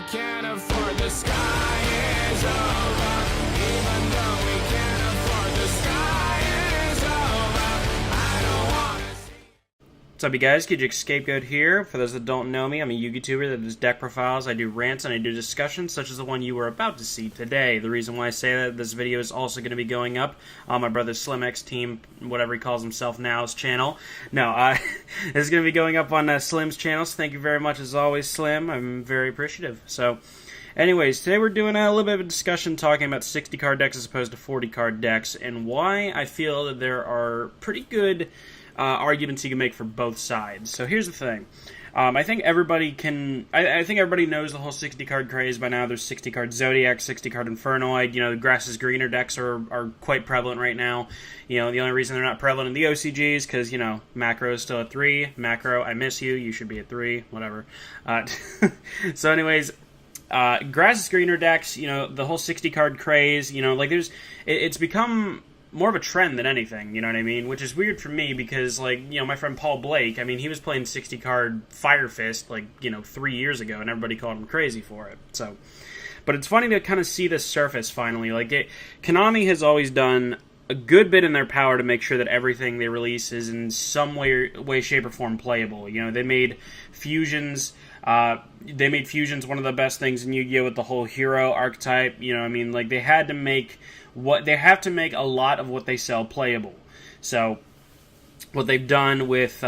can't afford the sky is over. Even though we can't afford the sky is over. I don't wanna see. What's up, you guys? Kijik Scapegoat here. For those that don't know me, I'm a YouTuber that does deck profiles. I do rants and I do discussions such as the one you were about to see today. The reason why I say that, this video is also going to be going up on my brother Slim X Team, whatever he calls himself now's channel. No, it's going to be going up on Slim's channel, so thank you very much as always, Slim. I'm very appreciative. So, anyways, today we're doing a little bit of a discussion talking about 60 card decks as opposed to 40 card decks and why I feel that there are pretty good arguments you can make for both sides. So here's the thing. I think everybody can... I think everybody knows the whole 60 card craze by now. There's 60 card Zodiac, 60 card Infernoid. You know, the Grass is Greener decks are quite prevalent right now. You know, the only reason they're not prevalent in the OCGs because, you know, Macro is still at 3. Macro, I miss you. You should be at 3. Whatever. So anyways... Grass is Greener decks, you know, the whole 60 card craze, you know, like it's become more of a trend than anything, you know what I mean? Which is weird for me because, like, you know, my friend Paul Blake, I mean, he was playing 60 card Fire Fist, like, you know, 3 years ago, and everybody called him crazy for it, so. But it's funny to kind of see this surface finally. Like, Konami has always done a good bit in their power to make sure that everything they release is in some way, shape, or form playable. You know, they made fusions. They made fusions one of the best things in Yu-Gi-Oh! With the whole hero archetype. You know, I mean, like they have to make a lot of what they sell playable. So, what they've done with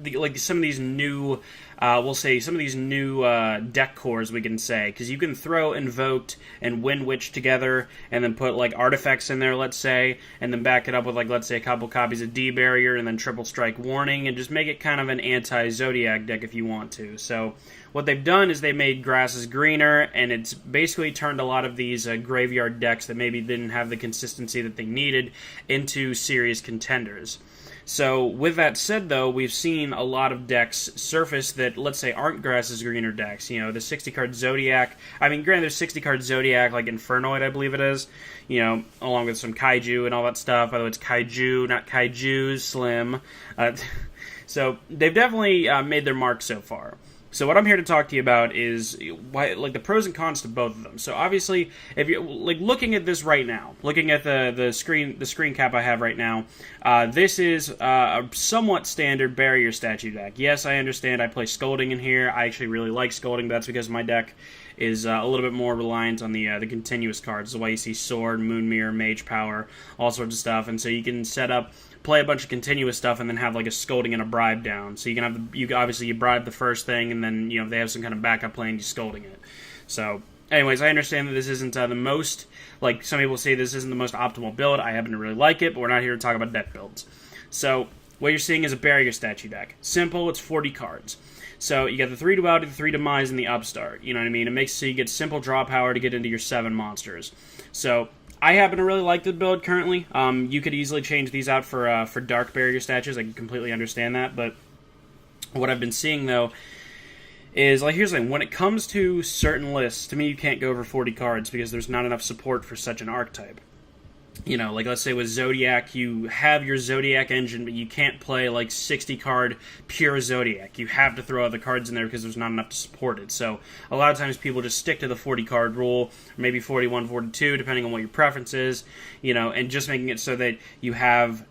like some of these new, we'll say some of these new deck cores, we can say, because you can throw Invoked and Wind Witch together, and then put like artifacts in there, let's say, and then back it up with like let's say a couple copies of D Barrier, and then Triple Strike Warning, and just make it kind of an anti-Zodiac deck if you want to. So what they've done is they made Grass is Greener, and it's basically turned a lot of these graveyard decks that maybe didn't have the consistency that they needed into serious contenders. So, with that said, though, we've seen a lot of decks surface that, let's say, aren't Grass is Greener decks. You know, the 60-card Zodiac. I mean, granted, there's 60-card Zodiac, like Infernoid, I believe it is. You know, along with some Kaiju and all that stuff. By the way, it's Kaiju, not Kaijus, Slim. So, they've definitely made their mark so far. So what I'm here to talk to you about is why, like the pros and cons to both of them. So obviously, if you're like looking at this right now, looking at the screen cap I have right now, this is a somewhat standard barrier statue deck. Yes, I understand. I play Scolding in here. I actually really like Scolding, but that's because my deck is a little bit more reliant on the continuous cards. That's why you see Sword, Moon Mirror, Mage Power, all sorts of stuff, and so you can set up. Play a bunch of continuous stuff and then have like a Scolding and a Bribe down. So you can have you bribe the first thing and then you know if they have some kind of backup plan, you Scolding it. So, anyways, I understand that this isn't the most like some people say this isn't the most optimal build. I happen to really like it, but we're not here to talk about deck builds. So what you're seeing is a barrier statue deck. Simple. It's 40 cards. So you got the 3 Duality, the 3 Demise, and the Upstart. You know what I mean? It makes it so you get simple draw power to get into your 7 monsters. So I happen to really like the build currently. You could easily change these out for dark barrier statues. I can completely understand that. But what I've been seeing, though, is, like, here's the thing. When it comes to certain lists, to me, you can't go over 40 cards because there's not enough support for such an archetype. You know, like, let's say with Zodiac, you have your Zodiac engine, but you can't play, like, 60-card pure Zodiac. You have to throw other cards in there because there's not enough to support it. So, a lot of times people just stick to the 40-card rule, maybe 41, 42, depending on what your preference is, you know, and just making it so that you have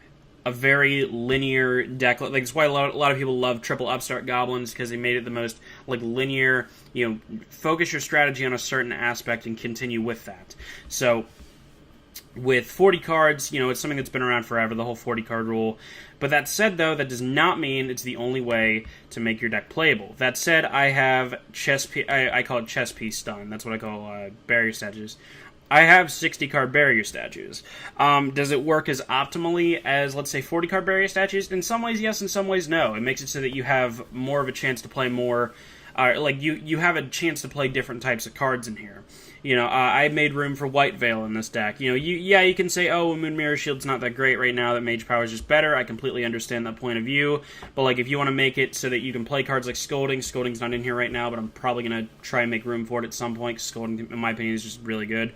a very linear deck. Like, that's why a lot of people love Triple Upstart Goblins, because they made it the most, like, linear, you know, focus your strategy on a certain aspect and continue with that. So with 40 cards, you know, it's something that's been around forever, the whole 40-card rule. But that said, though, that does not mean it's the only way to make your deck playable. That said, I have I call it chess piece stun. That's what I call barrier statues. I have 60-card barrier statues. Does it work as optimally as, let's say, 40-card barrier statues? In some ways, yes. In some ways, no. It makes it so that you have more of a chance to play more... like, you have a chance to play different types of cards in here. You know, I made room for White Veil in this deck. You know, you can say, oh, Moon Mirror Shield's not that great right now, that Mage Power is just better. I completely understand that point of view. But, like, if you want to make it so that you can play cards like Scolding, Scolding's not in here right now, but I'm probably going to try and make room for it at some point, because Scolding, in my opinion, is just really good.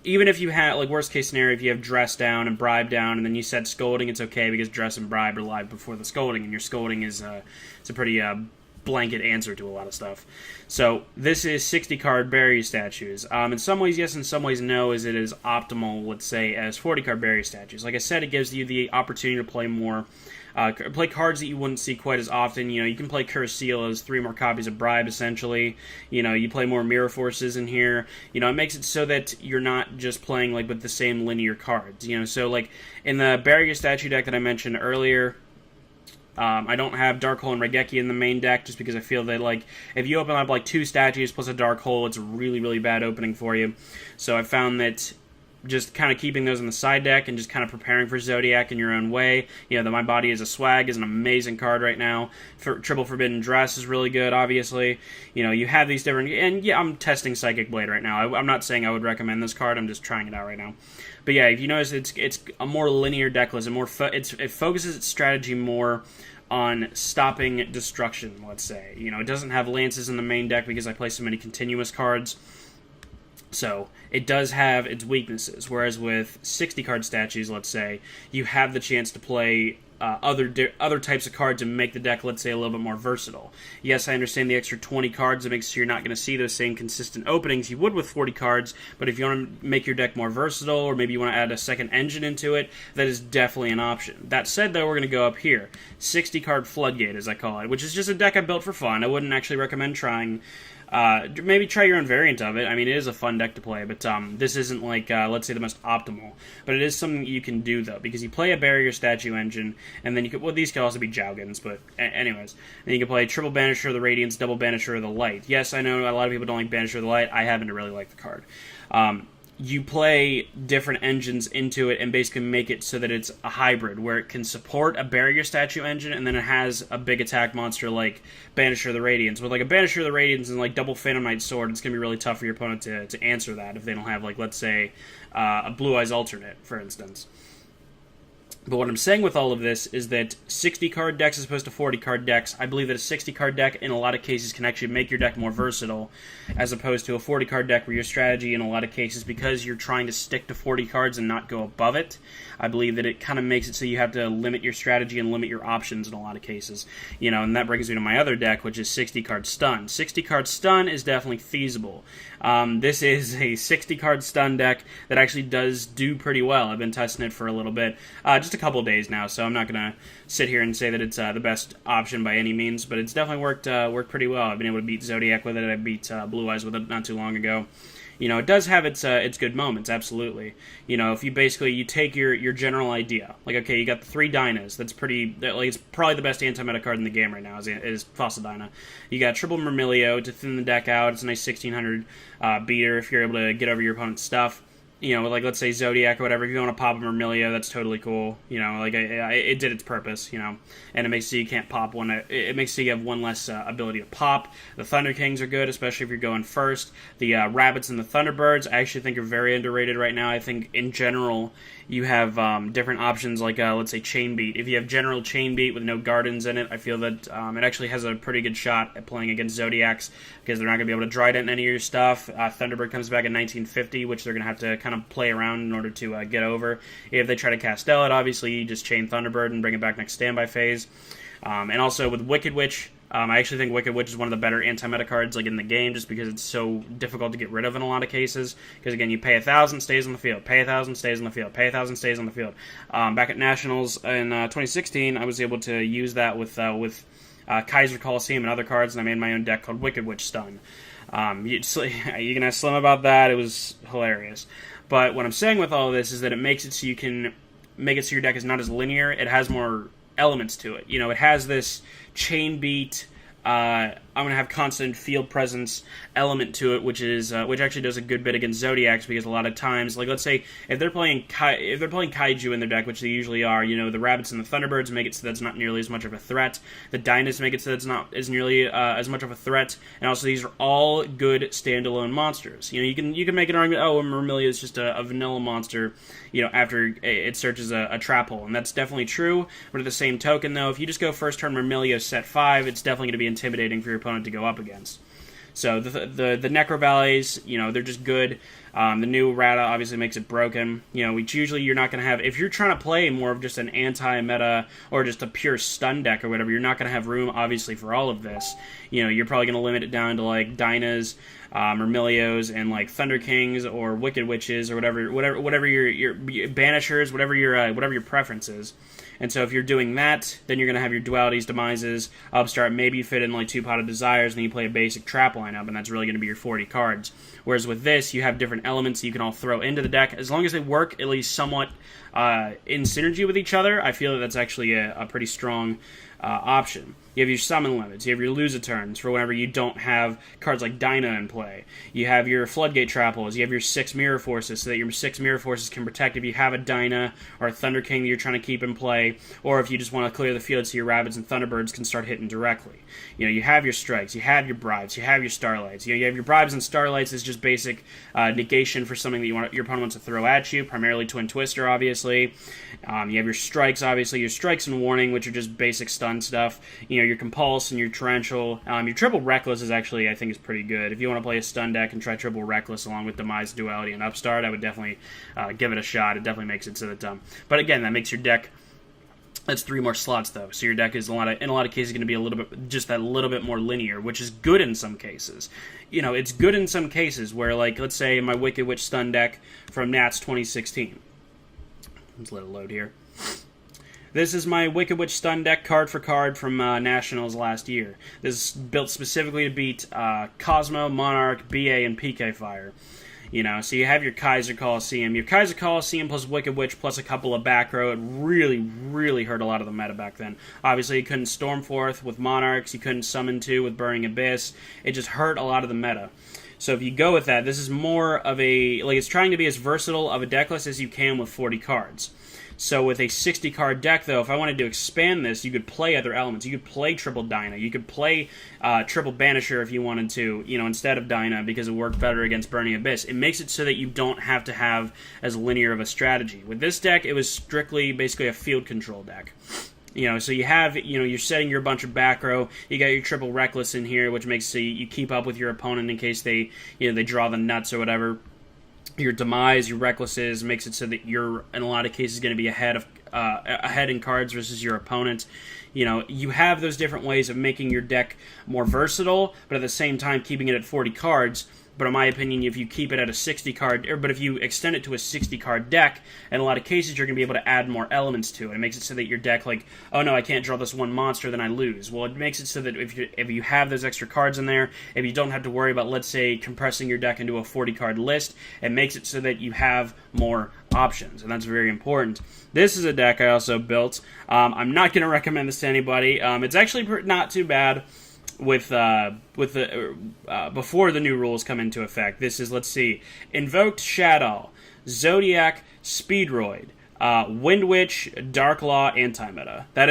Even if you have, like, worst case scenario, if you have Dress down and Bribe down, and then you set Scolding, it's okay, because Dress and Bribe are live before the Scolding, and your Scolding is, it's a pretty blanket answer to a lot of stuff. So this is 60 card barrier statues. In some ways yes, in some ways no, as it is optimal, let's say, as 40 card barrier statues. Like I said, it gives you the opportunity to play more, play cards that you wouldn't see quite as often. You know, you can play Curse Seal as 3 more copies of Bribe, essentially. You know, you play more Mirror Forces in here. You know, it makes it so that you're not just playing, like, with the same linear cards. You know, so, like, in the barrier statue deck that I mentioned earlier, I don't have Dark Hole and Raigeki in the main deck just because I feel that, like, if you open up, like, 2 statues plus a Dark Hole, it's a really, really bad opening for you. So I found that just kind of keeping those in the side deck and just kind of preparing for Zodiac in your own way. You know, the My Body is a Swag is an amazing card right now. Triple Forbidden Dress is really good, obviously. You know, you have these different... And, yeah, I'm testing Psychic Blade right now. I'm not saying I would recommend this card. I'm just trying it out right now. But, yeah, if you notice, it's a more linear deck list. It focuses its strategy more on stopping destruction, let's say. You know, it doesn't have lances in the main deck because I play so many continuous cards. So, it does have its weaknesses, whereas with 60 card statues, let's say, you have the chance to play other types of cards and make the deck, let's say, a little bit more versatile. Yes, I understand the extra 20 cards, it makes sure you're not going to see those same consistent openings you would with 40 cards, but if you want to make your deck more versatile, or maybe you want to add a second engine into it, that is definitely an option. That said, though, we're going to go up here. 60 card Floodgate, as I call it, which is just a deck I built for fun. I wouldn't actually recommend trying... maybe try your own variant of it. I mean, it is a fun deck to play, but this isn't, like, let's say, the most optimal. But it is something you can do, though, because you play a Barrier Statue engine, and then you could... Well, these could also be Jougans, but anyways. Then you can play Triple Banisher of the Radiance, Double Banisher of the Light. Yes, I know a lot of people don't like Banisher of the Light. I happen to really like the card. You play different engines into it and basically make it so that it's a hybrid, where it can support a Barrier Statue engine, and then it has a big attack monster like Banisher of the Radiance. With, like, a Banisher of the Radiance and, like, double Phantom Knight Sword, it's going to be really tough for your opponent to answer that if they don't have, like, let's say, a Blue Eyes alternate, for instance. But what I'm saying with all of this is that 60-card decks as opposed to 40-card decks, I believe that a 60-card deck in a lot of cases can actually make your deck more versatile, as opposed to a 40-card deck where your strategy in a lot of cases, because you're trying to stick to 40 cards and not go above it, I believe that it kind of makes it so you have to limit your strategy and limit your options in a lot of cases. You know, and that brings me to my other deck, which is 60-card Stun. 60-card Stun is definitely feasible. This is a 60-card Stun deck that actually does do pretty well. I've been testing it for a little bit. Just a couple days now, so I'm not going to sit here and say that it's the best option by any means, but it's definitely worked pretty well. I've been able to beat Zodiac with it. I beat Blue Eyes with it not too long ago. You know, it does have its good moments, absolutely. You know, if you take your general idea, like, okay, you got the 3 Dynas, that's pretty, like, it's probably the best anti-meta card in the game right now, is Fossil Dyna. You got Triple Myrmilio to thin the deck out. It's a nice 1600 beater if you're able to get over your opponent's stuff. You know, like, let's say Zodiac or whatever, if you want to pop a Myrmilio, that's totally cool. You know, like, it did its purpose, you know. And it makes it so you can't pop one. It makes it so you have one less ability to pop. The Thunder Kings are good, especially if you're going first. The Rabbits and the Thunderbirds, I actually think are very underrated right now. I think, in general, you have different options, like, let's say, Chain Beat. If you have General Chain Beat with no Gardens in it, I feel that it actually has a pretty good shot at playing against Zodiacs, because they're not going to be able to Dryden any of your stuff. Thunderbird comes back in 1950, which they're going to have to kind of play around in order to get over. If they try to Castell it, obviously, you just chain Thunderbird and bring it back next standby phase. And also with Wicked Witch, I actually think Wicked Witch is one of the better anti-meta cards, like, in the game, just because it's so difficult to get rid of in a lot of cases. Because, again, you pay 1,000, stays on the field. Pay 1,000, stays on the field. Pay 1,000, stays on the field. Back at Nationals in 2016, I was able to use that with Kaiser Coliseum and other cards, and I made my own deck called Wicked Witch Stun. You can ask Slim about that. It was hilarious. But what I'm saying with all of this is that it makes it so you can make it so your deck is not as linear. It has more elements to it. You know, it has this Chain Beat, I'm going to have constant field presence element to it, which actually does a good bit against Zodiacs, because a lot of times, like, let's say if they're playing Kaiju in their deck, which they usually are, you know, the Rabbits and the Thunderbirds make it so that's not nearly as much of a threat. The Dynas make it so that's not as nearly as much of a threat, and also these are all good standalone monsters. You know, you can make an argument, oh, Myrmilio is just a vanilla monster, you know, after it searches a trap hole, and that's definitely true. But at the same token, though, if you just go first turn Myrmilio set 5, it's definitely going to be intimidating for your opponent to go up against. So the Necro Valleys, they're just good. The new Rata obviously makes it broken. Which usually you're not going to have, if you're trying to play more of just an anti-meta or just a pure stun deck or whatever, you're not going to have room, obviously, for all of this. You're probably going to limit it down to, like, Dynas, or Milios, and, like, Thunder Kings, or Wicked Witches, or whatever your Banishers, whatever your preference is. And so if you're doing that, then you're going to have your Dualities, Demises, Upstart, maybe you fit in, like, 2 Pot of Desires, and then you play a basic trap lineup, and that's really going to be your 40 cards. Whereas with this, you have different elements that you can all throw into the deck. As long as they work at least somewhat in synergy with each other, I feel that that's actually a pretty strong option. You have your summon limits. You have your lose a turns for whenever you don't have cards like Dyna in play. You have your Floodgate Trapples. You have your 6 Mirror Forces so that your 6 Mirror Forces can protect if you have a Dyna or a Thunder King that you're trying to keep in play, or if you just want to clear the field so your Rabbits and Thunderbirds can start hitting directly. You have your Strikes. You have your Bribes. You have your Starlights. You have your Bribes and Starlights as just basic negation for something that your opponent wants to throw at you, primarily Twin Twister, obviously. You have your Strikes, obviously. Your Strikes and Warning, which are just basic stun stuff. Your Compulse and your Torrential. Your Triple Reckless is actually, I think, is pretty good. If you want to play a stun deck and try Triple Reckless along with Demise, Duality, and Upstart, I would definitely give it a shot. It definitely makes it so that but again, that makes your deck. That's 3 more slots though, so your deck is in a lot of cases going to be a little bit more linear, which is good in some cases. It's good in some cases where, like, let's say my Wicked Witch stun deck from Nats 2016. Let's let it load here. This is my Wicked Witch stun deck card for card from Nationals last year. This is built specifically to beat Cosmo, Monarch, BA, and PK Fire. So you have your Kaiser Coliseum. Your Kaiser Coliseum plus Wicked Witch plus a couple of back row. It really, really hurt a lot of the meta back then. Obviously, you couldn't Stormforth with Monarchs. You couldn't Summon 2 with Burning Abyss. It just hurt a lot of the meta. So if you go with that, this is more of it's trying to be as versatile of a deck list as you can with 40 cards. So with a 60-card deck, though, if I wanted to expand this, you could play other elements. You could play Triple Dyna. You could play Triple Banisher if you wanted to, instead of Dyna, because it worked better against Burning Abyss. It makes it so that you don't have to have as linear of a strategy. With this deck, it was strictly, basically, a field control deck. So you have, you're setting your bunch of back row. You got your Triple Reckless in here, which makes so you keep up with your opponent in case they draw the nuts or whatever. Your Demise, your Recklesses, makes it so that you're, in a lot of cases, going to be ahead in cards versus your opponent. You have those different ways of making your deck more versatile, but at the same time keeping it at 40 cards. But in my opinion, if you keep it at a 60-card, but if you extend it to a 60-card deck, in a lot of cases, you're going to be able to add more elements to it. It makes it so that your deck, like, oh no, I can't draw this one monster, then I lose. Well, it makes it so that if you have those extra cards in there, if you don't have to worry about, let's say, compressing your deck into a 40-card list, it makes it so that you have more options, and that's very important. This is a deck I also built. I'm not going to recommend this to anybody. It's actually not too bad. With the before the new rules come into effect. This is, let's see, Invoked Shadow, Zodiac, Speedroid, Wind Witch, Dark Law, Anti-Meta. That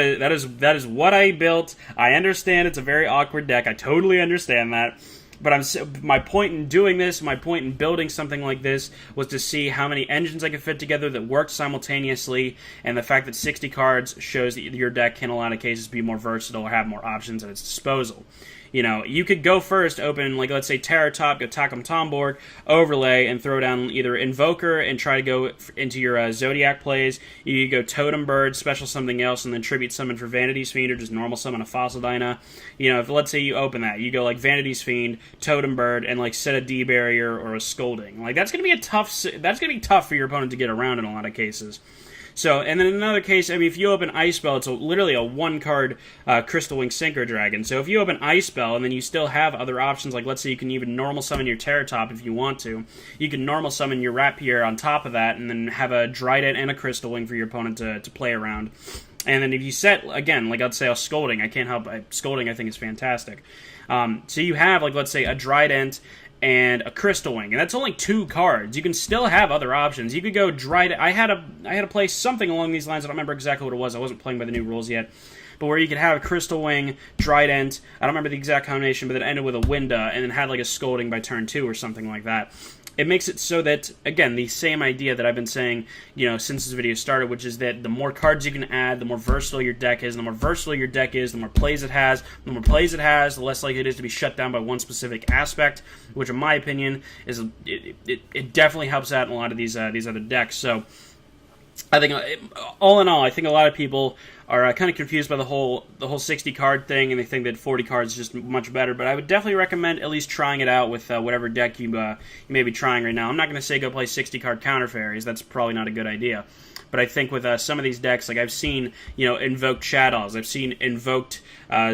is what I built. I understand it's a very awkward deck. I totally understand that. But my point in doing this, my point in building something like this, was to see how many engines I could fit together that worked simultaneously, and the fact that 60 cards shows that your deck can, in a lot of cases, be more versatile or have more options at its disposal. You could go first, open, like, let's say, Terror Top, go Takum Tomborg, overlay, and throw down either Invoker and try to go into your Zodiac plays. You could go Totem Bird, special something else, and then Tribute Summon for Vanity's Fiend, or just normal summon a Fossil Dyna. If, let's say, you open that, you go, like, Vanity's Fiend, Totem Bird, and, like, set a D-Barrier or a Scolding. Like, that's going to be tough for your opponent to get around in a lot of cases. So, and then in another case, if you open Ice Spell, it's literally a 1-card Crystal Wing Synchro Dragon. So if you open Ice Spell, and then you still have other options, like let's say you can even normal summon your Terror Top if you want to. You can normal summon your Rapier on top of that, and then have a Dryden and a Crystal Wing for your opponent to play around. And then if you set, again, like let's say a Scolding, I can't help, Scolding I think is fantastic. So you have, like let's say, a Dryden and a Crystal Wing, and that's only 2 cards. You can still have other options. You could go Dryden. I had to play something along these lines. I don't remember exactly what it was. I wasn't playing by the new rules yet. But where you could have a Crystal Wing, Trident, I don't remember the exact combination, but it ended with a Winda, and then had like a Scolding by turn 2 or something like that. it makes it so that, again, the same idea that I've been saying, since this video started, which is that the more cards you can add, the more versatile your deck is. The more versatile your deck is, the more plays it has. The more plays it has, the less likely it is to be shut down by one specific aspect, which, in my opinion, is it definitely helps out in a lot of these other decks. So I think, all in all, I think a lot of people are kind of confused by the whole 60 card thing, and they think that 40 cards is just much better. But I would definitely recommend at least trying it out with whatever deck you may be trying right now. I'm not going to say go play 60 card Counter Fairies. That's probably not a good idea. But I think with some of these decks, like I've seen, Invoked Shadows, I've seen Invoked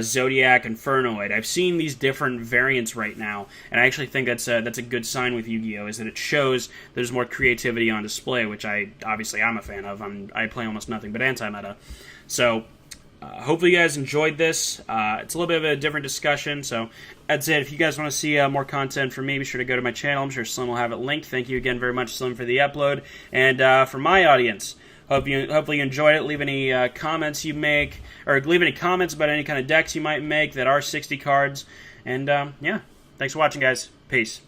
Zodiac Infernoid, I've seen these different variants right now, and I actually think that's a good sign with Yu-Gi-Oh! Is that it shows there's more creativity on display, which I'm a fan of. I play almost nothing but anti-meta. So, hopefully you guys enjoyed this. It's a little bit of a different discussion, so that's it. If you guys want to see more content from me, be sure to go to my channel. I'm sure Slim will have it linked. Thank you again very much, Slim, for the upload. And for my audience, hopefully you enjoyed it. Leave any comments you make, or leave any comments about any kind of decks you might make that are 60 cards. And, yeah, thanks for watching, guys. Peace.